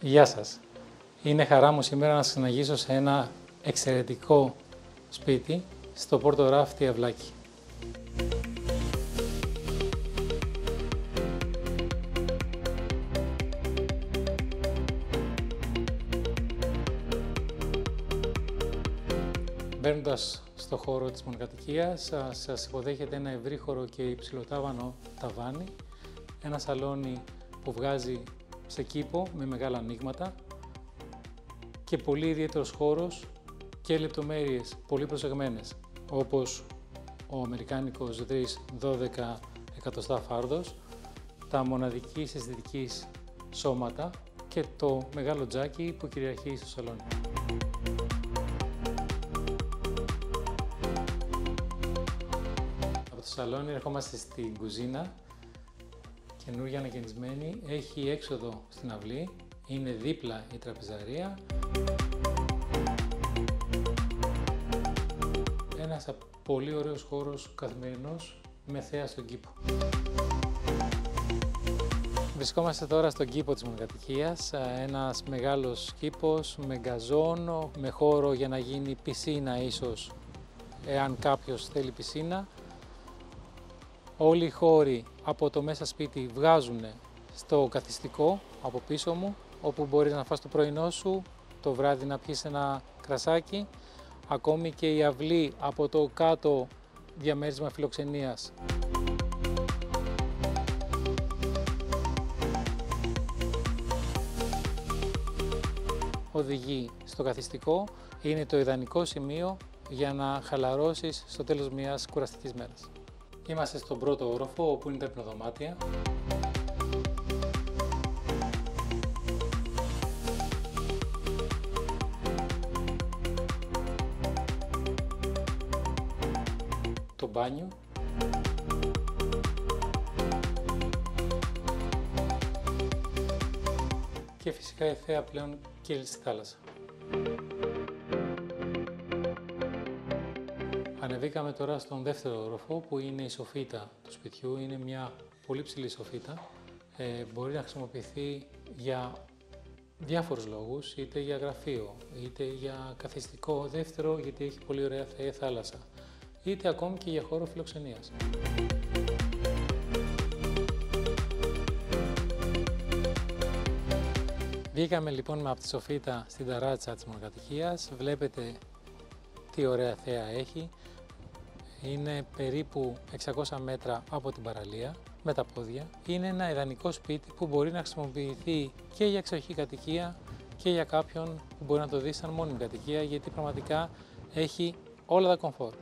Γεια σας. Είναι χαρά μου σήμερα να σας συναγήσω σε ένα εξαιρετικό σπίτι στο Πόρτο Ράφτη Αυλάκη. Μπαίνοντας στο χώρο της μονοκατοικίας, σας υποδέχεται ένα ευρύχωρο και υψηλοτάβανο ταβάνι, ένα σαλόνι που βγάζει σε κήπο με μεγάλα ανοίγματα και πολύ ιδιαίτερος χώρος και λεπτομέρειες πολύ προσεγμένες, όπως ο αμερικάνικος δρύς 12 εκατοστά φάρδος, τα μοναδικής αισθητικής σώματα και το μεγάλο τζάκι που κυριαρχεί στο σαλόνι. Από το σαλόνι ερχόμαστε στην κουζίνα, καινούργια ανακαινισμένη, έχει έξοδο στην αυλή, είναι δίπλα η τραπεζαρία. Ένας πολύ ωραίος χώρος καθημερινός με θέα στον κήπο. Βρισκόμαστε τώρα στον κήπο της μονοκατοικίας, ένας μεγάλος κήπος με γκαζόν, με χώρο για να γίνει πισίνα ίσως, εάν κάποιος θέλει πισίνα. Όλοι οι χώροι από το μέσα σπίτι βγάζουν στο καθιστικό από πίσω μου, όπου μπορείς να φας το πρωινό σου, το βράδυ να πιεις ένα κρασάκι, ακόμη και η αυλή από το κάτω διαμέρισμα φιλοξενίας. Οδηγεί στο καθιστικό, είναι το ιδανικό σημείο για να χαλαρώσεις στο τέλος μιας κουραστικής μέρας. Είμαστε στον πρώτο όροφο, όπου είναι τα υπνοδωμάτια. Το μπάνιο. Και φυσικά η θέα πλέον κύλησε στη θάλασσα. Ανεβήκαμε τώρα στον δεύτερο όροφο, που είναι η σοφίτα του σπιτιού. Είναι μια πολύ ψηλή σοφίτα. Μπορεί να χρησιμοποιηθεί για διάφορους λόγους, είτε για γραφείο, είτε για καθιστικό δεύτερο, γιατί έχει πολύ ωραία θάλασσα, είτε ακόμη και για χώρο φιλοξενίας. Βγήκαμε λοιπόν από τη σοφίτα στην ταράτσα της μονοκατοικίας. Βλέπετε τι ωραία θέα έχει. Είναι περίπου 600 μέτρα από την παραλία με τα πόδια. Είναι ένα ιδανικό σπίτι που μπορεί να χρησιμοποιηθεί και για εξοχική κατοικία και για κάποιον που μπορεί να το δει σαν μόνιμη κατοικία, γιατί πραγματικά έχει όλα τα κομφόρ.